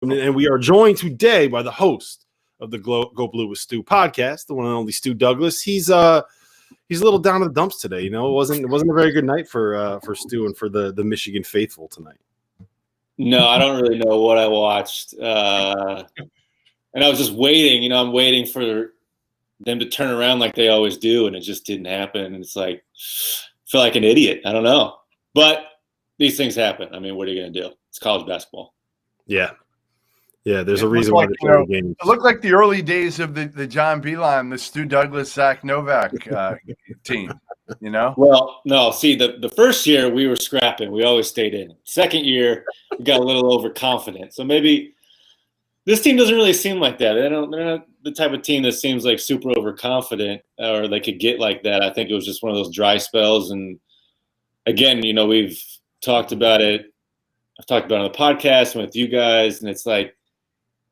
And we are joined today by the host of the Go Blue With Stu podcast, the one and only Stu Douglass. He's a little down in the dumps today. You know, it wasn't a very good night for Stu and for the Michigan faithful tonight. No, I don't really know what I watched, and I was just waiting. You know, I'm waiting for them to turn around like they always do, and it just didn't happen. And it's like, I feel like an idiot. I don't know, but these things happen. I mean, what are you going to do? It's college basketball. Yeah. Yeah, there's a reason why they're games. It looked like the early days of the John Beilein, the Stu Douglass, Zach Novak team, you know? Well, no, see, the first year we were scrapping. We always stayed in. Second year, we got a little overconfident. So maybe this team doesn't really seem like that. They're not the type of team that seems like super overconfident or they could get like that. I think it was just one of those dry spells. And again, you know, we've talked about it. I've talked about it on the podcast and with you guys, and it's like,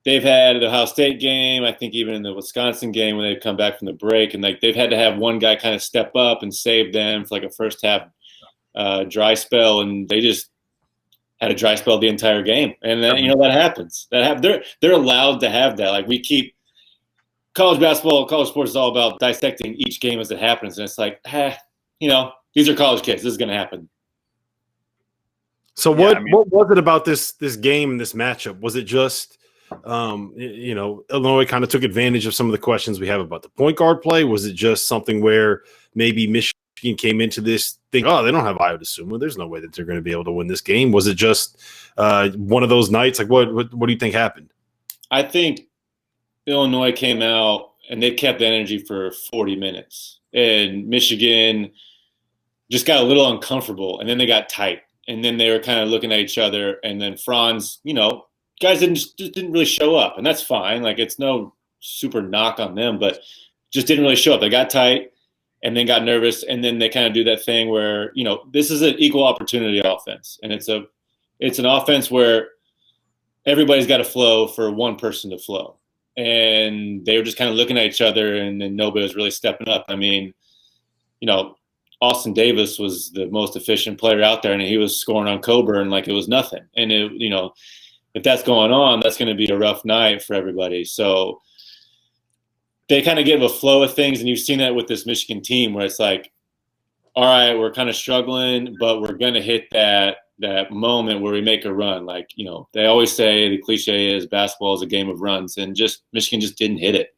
they've had the Ohio State game, I think even in the Wisconsin game when they've come back from the break, and like they've had to have one guy kind of step up and save them for like a first half dry spell, and they just had a dry spell the entire game. And then, you know, that happens. They're allowed to have that. Like we keep college basketball, college sports is all about dissecting each game as it happens, and it's like, you know, these are college kids. This is going to happen. So what was it about this game and this matchup? Was it just you know, Illinois kind of took advantage of some of the questions we have about the point guard play? Was it just something where maybe Michigan came into this thing, oh, they don't have Io DeSumo, there's no way that they're going to be able to win this game? Was it just one of those nights? Like, what do you think happened? I think Illinois came out and they kept the energy for 40 minutes, and Michigan just got a little uncomfortable, and then they got tight, and then they were kind of looking at each other, and then Franz, you know, guys didn't really show up, and that's fine. Like, it's no super knock on them, but just didn't really show up. They got tight and then got nervous, and then they kind of do that thing where, you know, this is an equal opportunity offense, and it's an offense where everybody's got to flow for one person to flow, and they were just kind of looking at each other, and then nobody was really stepping up. I mean, you know, Austin Davis was the most efficient player out there, and he was scoring on Coburn like it was nothing, and it, you know, if that's going on, that's going to be a rough night for everybody. So they kind of give a flow of things, and you've seen that with this Michigan team where it's like, all right, we're kind of struggling, but we're going to hit that moment where we make a run. Like, you know, they always say the cliche is basketball is a game of runs, and just Michigan just didn't hit it.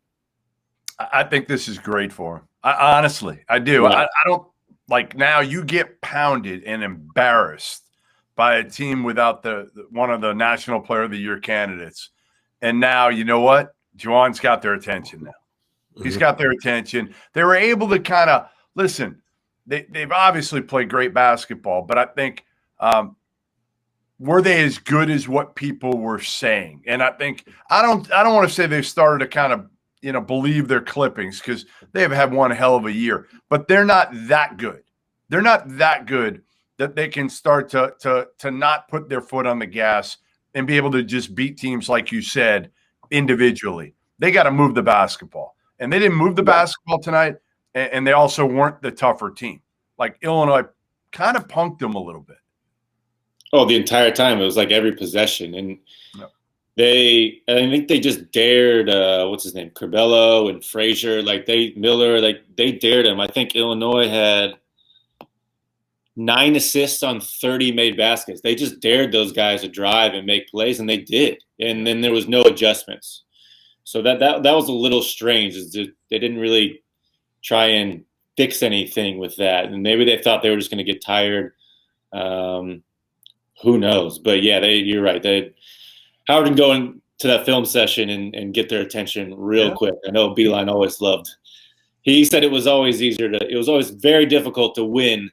I think this is great for them. Honestly, I do. Yeah. I don't like, now you get pounded and embarrassed by a team without the one of the National Player of the Year candidates. And now, you know what? Juwan's got their attention now. He's got their attention. They were able to kind of – listen, they've obviously played great basketball, but I think were they as good as what people were saying? And I think – I don't want to say they've started to kind of, you know, believe their clippings, because they have had one hell of a year. But they're not that good. They're not that good that they can start to not put their foot on the gas and be able to just beat teams, like you said, individually. They got to move the basketball. And they didn't move the basketball tonight, and they also weren't the tougher team. Like, Illinois kind of punked them a little bit. Oh, the entire time. It was like every possession. And I think they just dared, what's his name, Curbelo and Frazier. Miller, they dared him. I think Illinois had 9 assists on 30 made baskets. They just dared those guys to drive and make plays, and they did. And then there was no adjustments. So that was a little strange. They didn't really try and fix anything with that. And maybe they thought they were just going to get tired. Who knows? But yeah, you're right. Howard can go into that film session and get their attention real quick. I know Beilein always loved. He said it was always it was always very difficult to win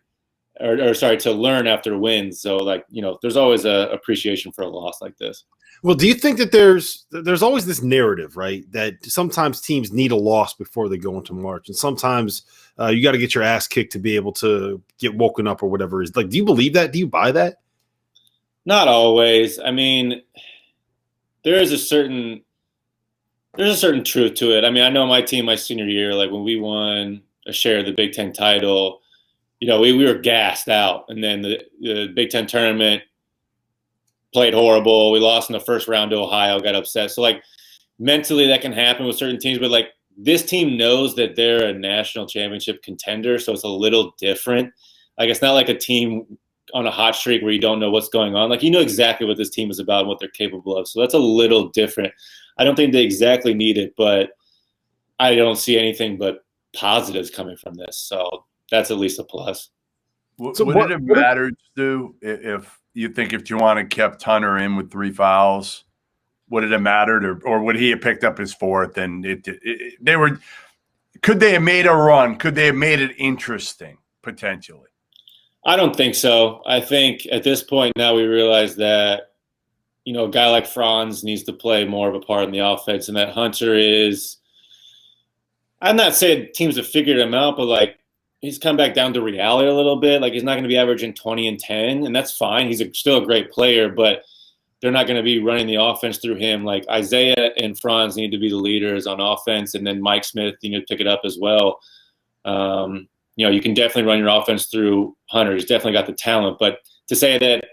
to learn after wins. So, like, you know, there's always a appreciation for a loss like this. Well, do you think that there's always this narrative, right, that sometimes teams need a loss before they go into March, and sometimes you got to get your ass kicked to be able to get woken up or whatever it is? Like, do you believe that? Do you buy that? Not always. I mean, there's a certain truth to it. I mean, I know my team, my senior year, like when we won a share of the Big Ten title, you know, we were gassed out, and then the Big Ten tournament played horrible. We lost in the first round to Ohio, got upset. So, like, mentally that can happen with certain teams. But, like, this team knows that they're a national championship contender, so it's a little different. Like, it's not like a team on a hot streak where you don't know what's going on. Like, you know exactly what this team is about and what they're capable of. So that's a little different. I don't think they exactly need it, but I don't see anything but positives coming from this. So that's at least a plus. Would it have mattered, Stu, if you think if Juwan kept Hunter in with 3 fouls, would it have mattered, or would he have picked up his 4th? And could they have made a run? Could they have made it interesting potentially? I don't think so. I think at this point now we realize that, you know, a guy like Franz needs to play more of a part in the offense, and that Hunter is – I'm not saying teams have figured him out, but, like, he's come back down to reality a little bit. Like, he's not going to be averaging 20 and 10, and that's fine. He's still a great player, but they're not going to be running the offense through him. Like, Isaiah and Franz need to be the leaders on offense, and then Mike Smith, you need to pick it up as well. You know, you can definitely run your offense through Hunter. He's definitely got the talent. But to say that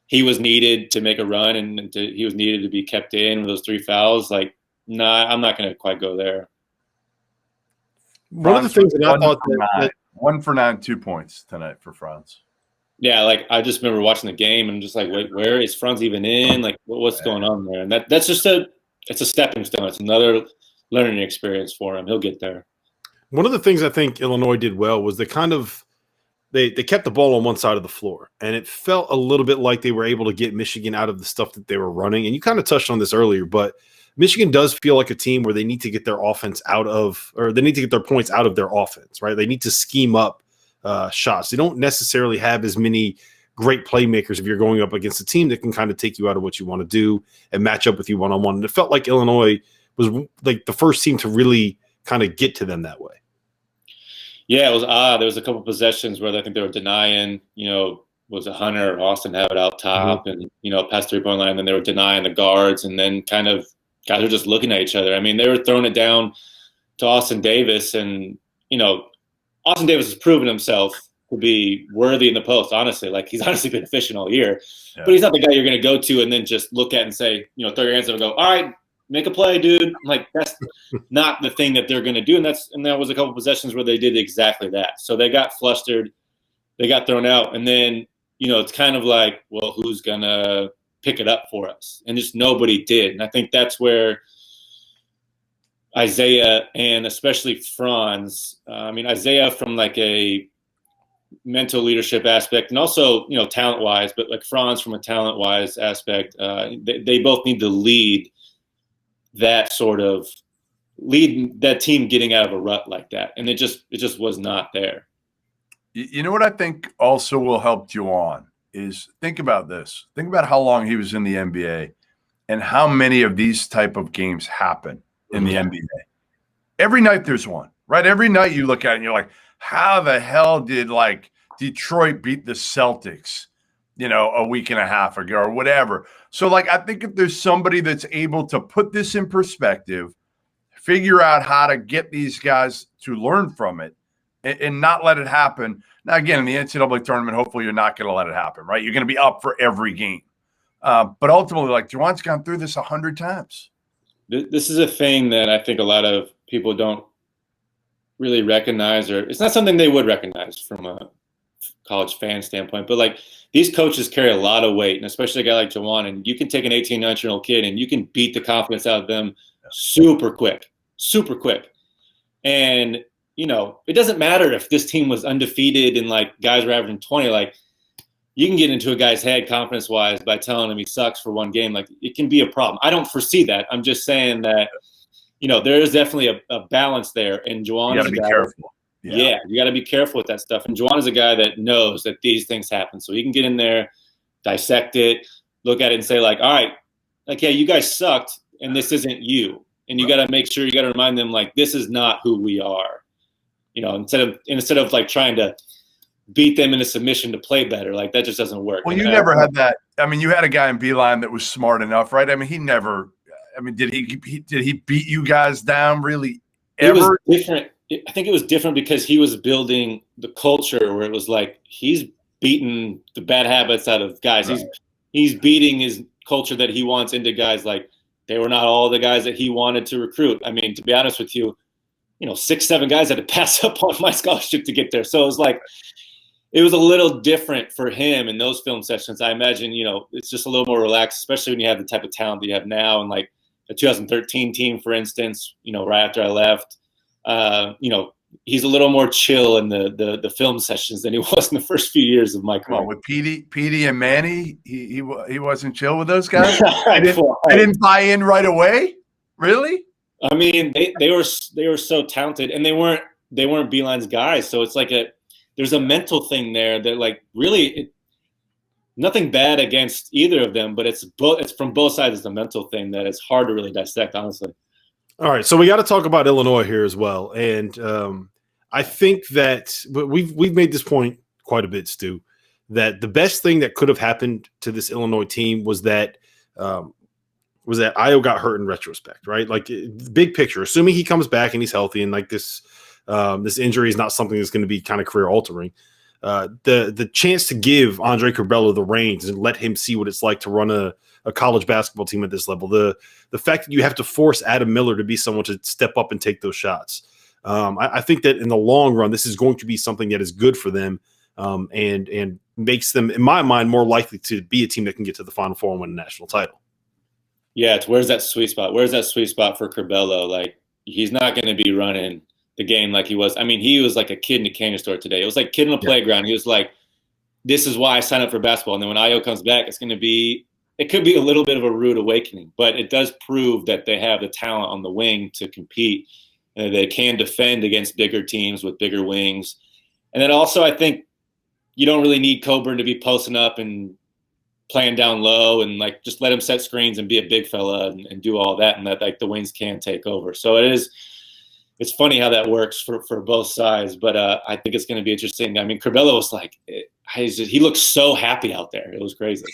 he was needed to make a run and he was needed to be kept in with those 3 fouls, like, nah, I'm not going to quite go there. One of the things that I thought that 1 for 9, 2 points tonight for Franz. Yeah, like, I just remember watching the game and just like, wait, where is Franz even in? Like, what's going on there? And that's just it's a stepping stone. It's another learning experience for him. He'll get there. One of the things I think Illinois did well was they kept the ball on one side of the floor, and it felt a little bit like they were able to get Michigan out of the stuff that they were running. And you kind of touched on this earlier, but Michigan does feel like a team where they need to get their offense out of, or they need to get their points out of their offense, right? They need to scheme up shots. They don't necessarily have as many great playmakers if you're going up against a team that can kind of take you out of what you want to do and match up with you one-on-one. And it felt like Illinois was like the first team to really kind of get to them that way. Yeah, it was odd. There was a couple possessions where I think they were denying, you know, was it Hunter or Austin have it out top and, you know, past 3-point line, and then they were denying the guards, and then kind of guys were just looking at each other. I mean, they were throwing it down to Austin Davis, and, you know, Austin Davis has proven himself to be worthy in the post, honestly. Like, he's honestly been efficient all year. Yeah. But he's not the guy you're going to go to and then just look at and say, you know, throw your hands up and go, all right, make a play, dude. Like, that's not the thing that they're going to do. And there was a couple possessions where they did exactly that. So they got flustered. They got thrown out. And then, you know, it's kind of like, well, who's going to pick it up for us? And just nobody did. And I think that's where Isaiah and especially Franz, Isaiah from like a mental leadership aspect and also, you know, talent-wise, but like Franz from a talent-wise aspect, they both need to lead that team getting out of a rut like that. And it just was not there. You know what I think also will help Juwan is think about this. Think about how long he was in the NBA and how many of these type of games happen in the NBA. Every night there's one, right? Every night you look at it and you're like, how the hell did like Detroit beat the Celtics, you know, a week and a half ago or whatever? So like, I think if there's somebody that's able to put this in perspective, figure out how to get these guys to learn from it and not let it happen. Now, again, in the NCAA tournament, hopefully you're not going to let it happen, right? You're going to be up for every game. But ultimately, like Juwan's gone through this 100 times. This is a thing that I think a lot of people don't really recognize, or it's not something they would recognize from a college fan standpoint, but like these coaches carry a lot of weight, and especially a guy like Juwan, and you can take an 18, 19-year-old kid and you can beat the confidence out of them super quick. And, you know, it doesn't matter if this team was undefeated and like guys were averaging 20, like you can get into a guy's head confidence-wise by telling him he sucks for one game. Like, it can be a problem. I don't foresee that. I'm just saying that, you know, there is definitely a balance there. And Juwan is a guy. Careful. Yeah, you got to be careful with that stuff. And Juwan is a guy that knows that these things happen. So he can get in there, dissect it, look at it and say, like, all right, like, yeah, you guys sucked, and this isn't you. And you got to make sure, you got to remind them, like, this is not who we are. You know, instead of like trying to beat them into submission to play better, like that just doesn't work. Well, you never had that. I mean, you had a guy in Beeline that was smart enough, right? I mean, he never. I mean, did he beat you guys down really ever? It was different. I think it was different because he was building the culture where it was like he's beating the bad habits out of guys. Right. He's beating culture that he wants into guys. Like, they were not all the guys that he wanted to recruit. I mean, to be honest with you, 6, 7 guys had to pass up on my scholarship to get there. So it was like, it was a little different for him in those film sessions. I imagine, it's just a little more relaxed, especially when you have the type of talent that you have now. And like the 2013 team, for instance, right after I left, he's a little more chill in the film sessions than he was in the first few years of my career. Well, with Petey and Manny, he wasn't chill with those guys. They didn't buy in right away. Really? I mean, they were so talented, and they weren't Beeline's guys. So it's like there's a mental thing there that, like, really nothing bad against either of them, but it's from both sides. It's a mental thing that it's hard to really dissect, honestly. All right, so we got to talk about Illinois here as well, and I think that we've made this point quite a bit, Stu, that the best thing that could have happened to this Illinois team was that Io got hurt in retrospect, right? Like, big picture, assuming he comes back and he's healthy, and like this injury is not something that's going to be kind of career altering. The chance to give Andre Curbelo the reins and let him see what it's like to run a college basketball team at this level. The fact that you have to force Adam Miller to be someone to step up and take those shots. I think that in the long run, this is going to be something that is good for them and makes them, in my mind, more likely to be a team that can get to the Final Four and win a national title. Yeah, where's that sweet spot? Where's that sweet spot for Curbelo? Like, he's not going to be running the game like he was. I mean, he was like a kid in a candy store today. It was like a kid in a playground. He was like, this is why I signed up for basketball. And then when Io comes back, it could be a little bit of a rude awakening, but it does prove that they have the talent on the wing to compete. And they can defend against bigger teams with bigger wings. And then also, I think you don't really need Coburn to be posting up and playing down low, and like, just let him set screens and be a big fella and do all that. And that, like, the wings can take over. So it's funny how that works for both sides, but I think it's going to be interesting. I mean, Curbelo was like, he looked so happy out there. It was crazy.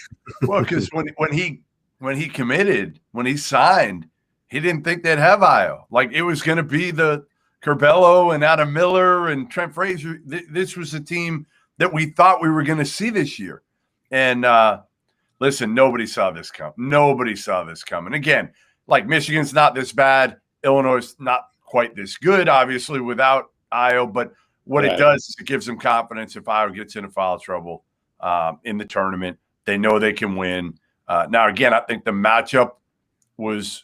Well, because when he committed, when he signed, he didn't think they'd have Io. Like, it was going to be the Curbelo and Adam Miller and Trent Frazier. This was a team that we thought we were going to see this year. And listen, nobody saw this come. Nobody saw this coming. Again, like, Michigan's not this bad. Illinois is not quite this good, obviously, without Io. But what it does is it gives them confidence if Io gets into foul trouble in the tournament. They know they can win. Now, again, I think the matchup was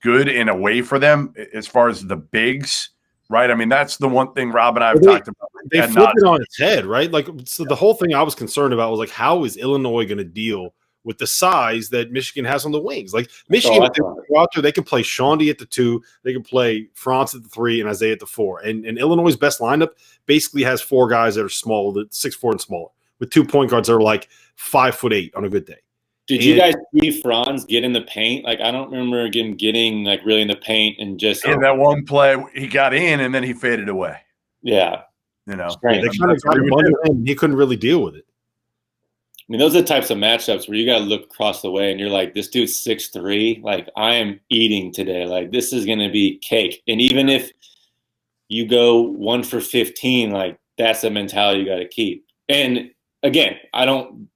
good in a way for them as far as the bigs, right? I mean, that's the one thing Rob and I have talked about. They flipped it on its head, right? Like, so the whole thing I was concerned about was, like, how is Illinois going to deal with the size that Michigan has on the wings? Like, Michigan, they can play Shaundi at the 2, they can play Franz at the 3, and Isaiah at the 4. And Illinois' best lineup basically has 4 guys that are small, 6'4" and smaller, with 2 point guards that are like 5'8" on a good day. Did you guys see Franz get in the paint? Like, I don't remember him getting, like, really in the paint and just in that one play he got in and then he faded away. Yeah, they kind of got him under him. He couldn't really deal with it. I mean, those are the types of matchups where you got to look across the way and you're like, this dude's 6'3". Like, I am eating today. Like, this is going to be cake. And even if you go 1 for 15, like, that's the mentality you got to keep. And again, I don't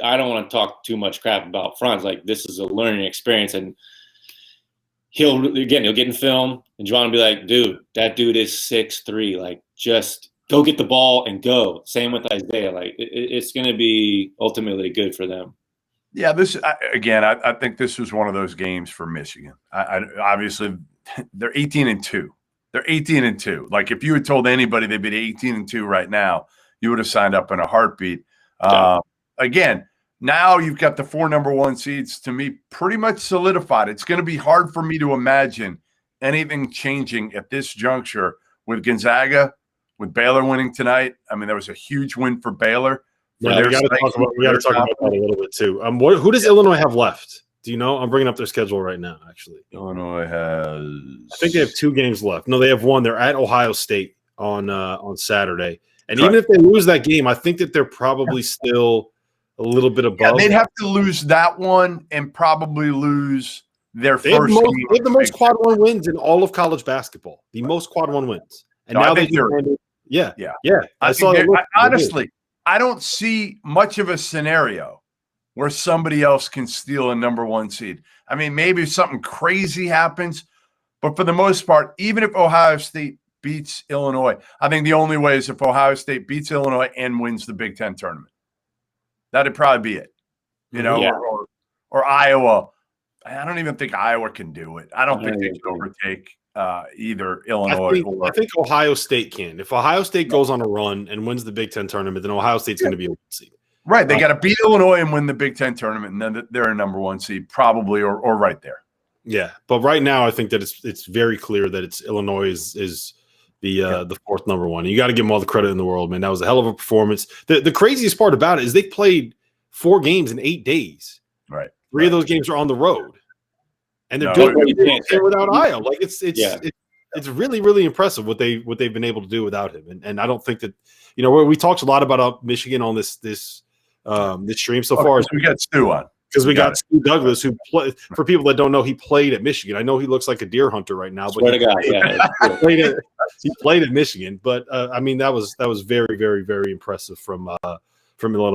want to talk too much crap about Franz. Like, this is a learning experience, and he'll get in film, and Juwan will be like, dude, that dude is 6'3". Like, just go get the ball and go. Same with Isaiah. Like, it's going to be ultimately good for them. Yeah, I think this was one of those games for Michigan. Obviously, they're 18-2. They're 18-2. Like, if you had told anybody they'd be 18-2 right now, you would have signed up in a heartbeat. Again, now you've got the 4 number 1 seeds, to me, pretty much solidified. It's going to be hard for me to imagine anything changing at this juncture with Gonzaga, with Baylor winning tonight. I mean, there was a huge win for Baylor. Yeah, we got to talk about that a little bit too. Who does Illinois have left? Do you know? I'm bringing up their schedule right now, actually. Illinois has, I think they have 2 games left. No, they have 1. They're at Ohio State on Saturday. And even if they lose that game, I think that they're probably still a little bit above. Yeah, they'd have to lose that one and probably lose their first game. They have the most quad 1 wins in all of college basketball. The most quad 1 wins. And now I saw it. Honestly, I don't see much of a scenario where somebody else can steal a number 1 seed. I mean, maybe something crazy happens, but for the most part, even if Ohio State beats Illinois, I think the only way is if Ohio State beats Illinois and wins the Big Ten tournament. That'd probably be it, or Iowa. I don't even think Iowa can do it. I don't think they can overtake either Illinois I think Ohio State can. If Ohio State goes on a run and wins the Big Ten tournament, then Ohio State's going to be a 1 seed. Right. They got to beat Illinois and win the Big Ten tournament, and then they're a number 1 seed, probably, or right there. Yeah, but right now I think that it's very clear that it's Illinois is the fourth number 1. You got to give them all the credit in the world, man. That was a hell of a performance. The craziest part about it is they played 4 games in 8 days. Right. 3 of those games are on the road, and they're doing it without Iowa. Like it's really, really impressive what they've been able to do without him. And I don't think that we talked a lot about Michigan on this stream so far. We got Stu on. Because we got Stu Douglass, who for people that don't know, he played at Michigan. I know he looks like a deer hunter right now, but he played at Michigan. But I mean, that was very, very, very impressive from Illinois.